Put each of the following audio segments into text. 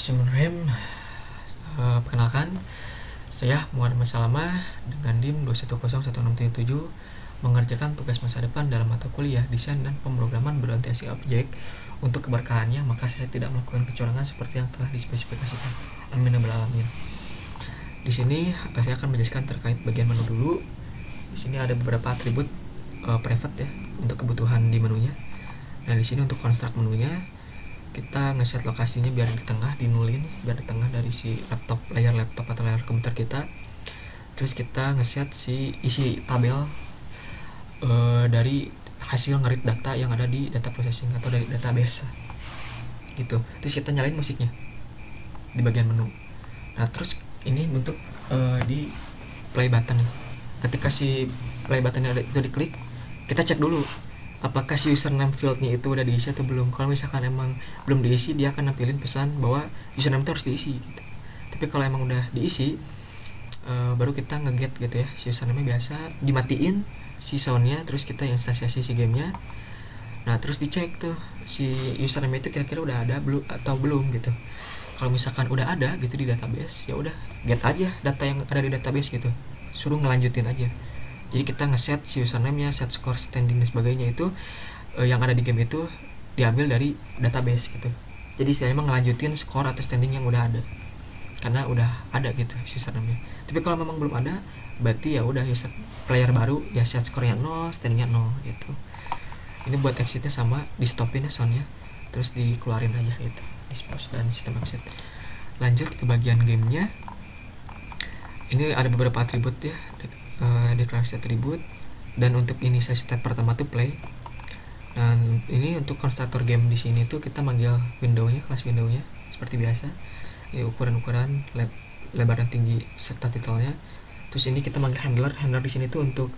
Bismillahirrahmanirrahim. Perkenalkan, saya Muhammad Salama dengan NIM 2101677 mengerjakan tugas masa depan dalam mata kuliah Desain dan Pemrograman Berorientasi Objek. Untuk keberkahannya, maka saya tidak melakukan kecurangan seperti yang telah dispesifikasikan. Amin ya rabbal alamin. Di sini saya akan menjelaskan terkait bagian menu dulu. Di sini ada beberapa atribut private ya untuk kebutuhan di menunya. Nah, di sini untuk konstruk menunya kita ngeset lokasinya biar di tengah, di nulin biar di tengah dari si layar laptop atau layar komputer kita. Terus kita ngeset si isi tabel dari hasil ngerit data yang ada di data processing atau dari database gitu. Terus kita nyalain musiknya di bagian menu. Nah, terus ini untuk di play button. Ketika si play buttonnya itu diklik, kita cek dulu apakah si username fieldnya itu udah diisi atau belum. Kalau misalkan emang belum diisi, dia akan nampilin pesan bahwa username itu harus diisi gitu. Tapi kalau emang udah diisi, baru kita nge-get gitu ya si username biasa, dimatiin si soundnya, terus kita instansiasi si gamenya. Nah, terus dicek tuh si username itu kira-kira udah ada belum atau belum gitu. Kalau misalkan udah ada gitu di database, ya udah get aja data yang ada di database gitu, suruh ngelanjutin aja. Jadi kita ngeset si username-nya, set score, standing dan sebagainya itu yang ada di game itu diambil dari database gitu. Jadi saya emang ngelanjutin skor atau standing yang udah ada, karena udah ada gitu si username-nya. Tapi kalau memang belum ada, berarti ya udah user player baru ya set skornya 0, standingnya 0 gitu. Ini buat exitnya sama, di stopin ya soundnya, terus dikeluarin aja gitu, dispose dan sistem exit. Lanjut ke bagian gamenya. Ini ada beberapa atribut ya, deklarasi atribut, dan untuk inisiasi state pertama tuh play. Dan ini untuk konstruktor game di sini tuh kita manggil windownya, kelas windownya seperti biasa. Ini ukuran-ukuran, lebar dan tinggi serta titelnya. Terus ini kita manggil handler di sini tuh untuk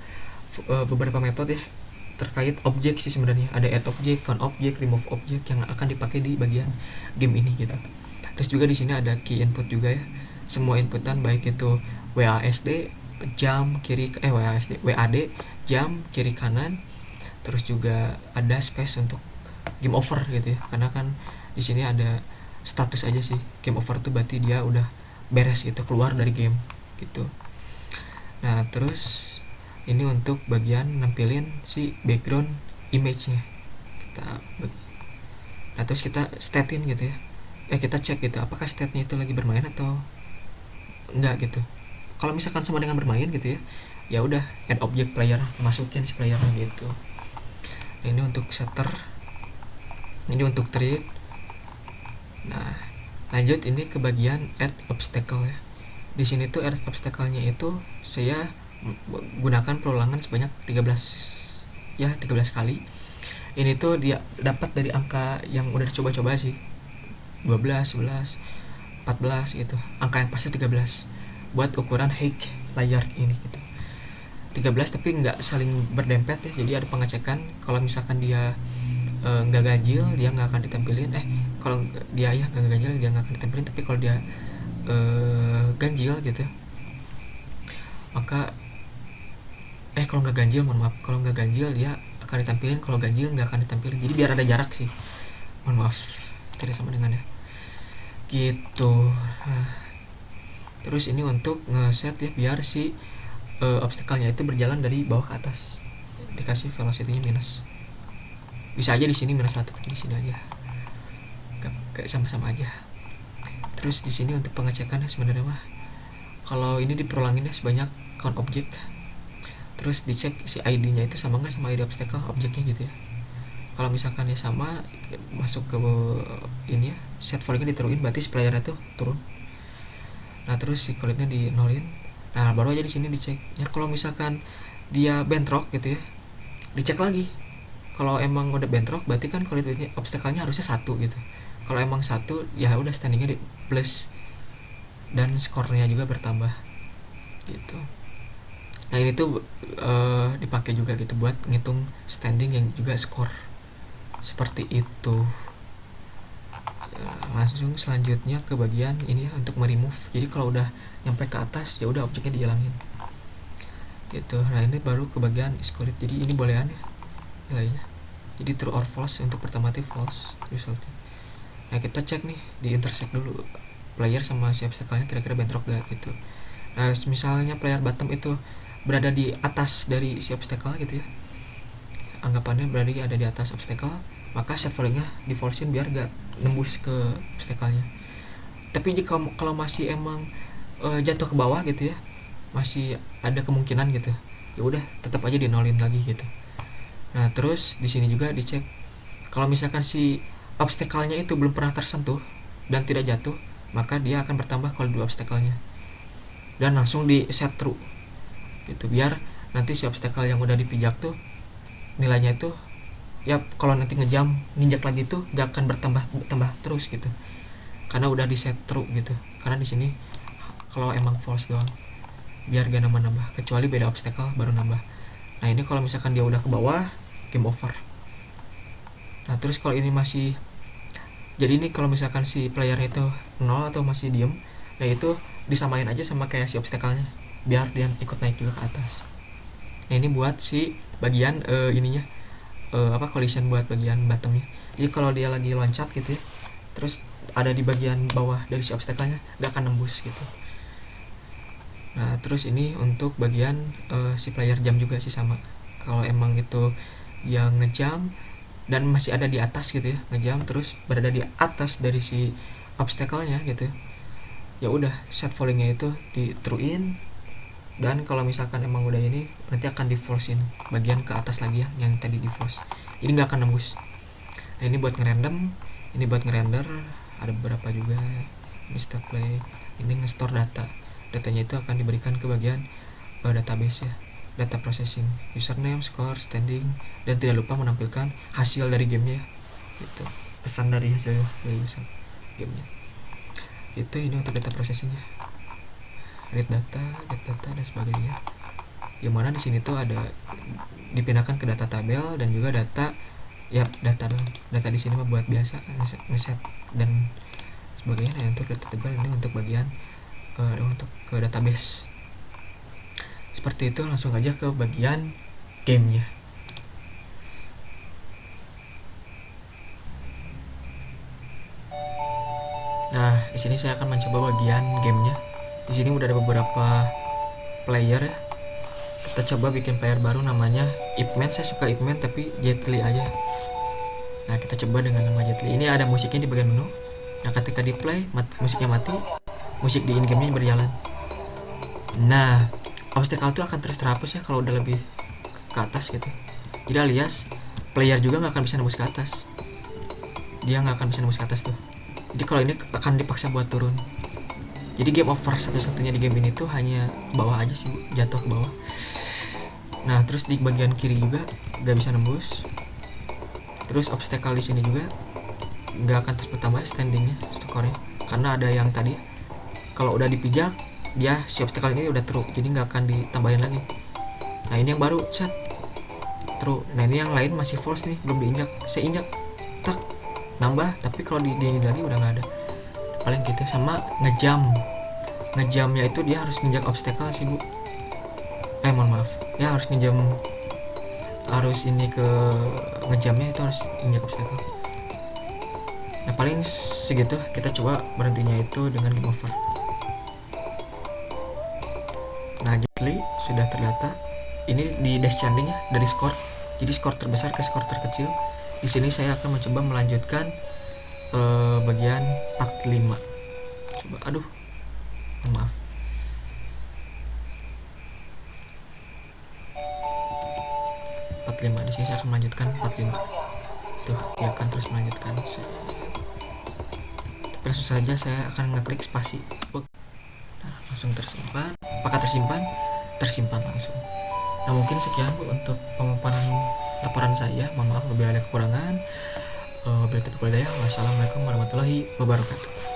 beberapa metode ya terkait objek sih sebenarnya. Ada add object, count object, remove object yang akan dipakai di bagian game ini gitu. Terus juga di sini ada key input juga ya. Semua inputan baik itu WASD, jam kiri WAD jam kiri kanan. Terus juga ada space untuk game over gitu ya, karena kan di sini ada status aja sih. Game over tuh berarti dia udah beres gitu, keluar dari game gitu. Nah, terus ini untuk bagian nampilin si background image-nya kita nah, terus kita statein gitu ya, kita cek gitu apakah state-nya itu lagi bermain atau enggak gitu. Kalau misalkan sama dengan bermain gitu ya, ya udah add object player, masukin si playernya gitu. Nah, ini untuk setter, ini untuk treat. Nah, lanjut ini ke bagian add obstacle ya. Di sini tuh add obstacle-nya itu saya gunakan perulangan sebanyak 13 kali. Ini tuh dia dapat dari angka yang udah dicoba-coba sih, 12, 11, 14 gitu. Angka yang pasti 13 buat ukuran height layar ini gitu. 13 tapi nggak saling berdempet ya, jadi ada pengecekan. Kalau misalkan dia nggak ganjil, dia nggak akan ditampilin. Kalau dia ya nggak ganjil, dia nggak akan ditampilin. Tapi kalau dia ganjil gitu, maka kalau nggak ganjil, kalau nggak ganjil dia akan ditampilin, kalau ganjil nggak akan ditampilin. Jadi biar ada jarak sih, mohon maaf tidak sama dengan ya gitu. Terus ini untuk ngeset ya biar si obstacle-nya itu berjalan dari bawah ke atas. Dikasih velocity-nya minus. Bisa aja di sini minus 1, tapi di sini aja kayak sama-sama aja. Terus di sini untuk pengecekan ya sebenarnya mah kalau ini diperulanginnya sebanyak count object. Terus dicek si ID-nya itu sama nggak sama ID obstacle objeknya gitu ya. Kalau misalkan ya sama, masuk ke ini ya, set volume-nya diturunin, berarti player-nya tuh turun. Nah, terus si kulitnya di nolin. Nah, baru aja di sini dicek ya. Kalau misalkan dia bentrok gitu ya, dicek lagi. Kalau emang udah bentrok, berarti kan kulitnya obstacle-nya harusnya 1 gitu. Kalau emang 1, ya udah standingnya di plus dan skornya juga bertambah gitu. Nah, ini tuh dipakai juga gitu buat ngitung standing yang juga skor seperti itu. Langsung selanjutnya ke bagian ini ya, untuk meremove. Jadi kalau udah nyampe ke atas ya udah objeknya dihilangin gitu. Nah, ini baru ke bagian iscolit. Jadi ini boolean ya nilainya. Jadi true or false, untuk pertama itu false resultnya. Nah kita cek nih di intersect dulu player sama si obstacle-nya kira-kira bentrok gak gitu. Nah misalnya player bottom itu berada di atas dari si obstacle gitu ya, anggapannya berarti ada di atas obstacle, maka set volley-nya di forcein biar gak nembus ke obstacle-nya. Tapi jika kalau masih emang jatuh ke bawah gitu ya, masih ada kemungkinan gitu, ya udah tetap aja dinolin lagi gitu. Nah terus di sini juga dicek kalau misalkan si obstacle-nya itu belum pernah tersentuh dan tidak jatuh, maka dia akan bertambah kalau dua obstacle-nya, dan langsung di set true gitu, biar nanti si obstacle yang udah dipijak tuh nilainya itu ya kalau nanti ngejam ninjak lagi tuh gak akan bertambah terus gitu, karena udah di set true gitu. Karena di sini kalau emang false doang biar gak nambah, kecuali beda obstacle baru nambah. Nah ini kalau misalkan dia udah ke bawah, game over. Nah terus kalau ini masih, jadi ini kalau misalkan si playernya itu 0 atau masih diem, nah itu disamain aja sama kayak si obstacle-nya biar dia ikut naik juga ke atas. Nah ini buat si bagian ininya collision buat bagian bottomnya. Jadi kalau dia lagi loncat gitu ya, terus ada di bagian bawah dari si obstacle-nya, gak akan nembus gitu. Nah terus ini untuk bagian si player jam juga sih sama. Kalau emang itu yang ngejam dan masih ada di atas gitu ya, ngejam terus berada di atas dari si obstacle-nya gitu, ya udah set volley-nya itu di true-in, dan kalau misalkan emang udah ini nanti akan di force-in bagian ke atas lagi ya yang tadi di force, ini nggak akan nembus. Nah ini buat ngerandom, ini buat ngerender, ada beberapa juga. Ini start play, ini nge-store datanya itu akan diberikan ke bagian database ya, data processing, username, score, standing, dan tidak lupa menampilkan hasil dari gamenya gitu, pesan dari hasil dari user gamenya itu. Ini untuk data processingnya, read data, get data, dan sebagainya, yang mana di sini tuh ada dipindahkan ke data tabel dan juga data ya, data di sini mah buat biasa ngeset dan sebagainya. Nah untuk data tabel ini untuk bagian untuk ke database. Seperti itu, langsung aja ke bagian gamenya. Nah di sini saya akan mencoba bagian gamenya. Di sini udah ada beberapa player ya. Kita coba bikin player baru namanya Ipman. Saya suka Ipman tapi Jetli aja. Nah kita coba dengan nama Jetli. Ini ada musiknya di bagian menu. Nah ketika di play musiknya mati, musik di in game-nya berjalan. Nah obstacle itu akan terus terhapus ya kalau udah lebih ke atas gitu. Jadi alias player juga nggak akan bisa nembus ke atas. Dia nggak akan bisa nembus ke atas tuh. Jadi kalau ini akan dipaksa buat turun. Jadi game over satu-satunya di game ini tuh hanya ke bawah aja sih, jatuh ke bawah. Nah terus di bagian kiri juga nggak bisa nembus. Terus obstacle di sini juga nggak akan terus bertambah standingnya, skornya, karena ada yang tadi kalau udah dipijak dia si obstacle ini udah true, jadi nggak akan ditambahin lagi. Nah ini yang baru set true. Nah ini yang lain masih false nih, belum diinjak. Saya injak tak nambah, tapi kalau di lagi udah nggak ada. Paling gitu. Sama ngejamnya itu dia harus nginjak obstacle sih bu, mohon maaf ya, harus ngejam, harus ini ke ngejamnya itu harus injak obstacle. Nah paling segitu, kita coba berhentinya itu dengan game over. Nah Jetli sudah terdata. Ini di descending ya, dari skor, jadi skor terbesar ke skor terkecil. Di sini saya akan mencoba melanjutkan bagian 45. Coba, aduh maaf, di sini saya akan melanjutkan 45. Tuh, dia akan terus melanjutkan. Tapi langsung saja saya akan ngeklik spasi. Nah, langsung tersimpan. Apakah tersimpan langsung. Nah mungkin sekian bu untuk pemaparan laporan saya. Mohon maaf bila ada kekurangan. Wassalamualaikum warahmatullahi wabarakatuh.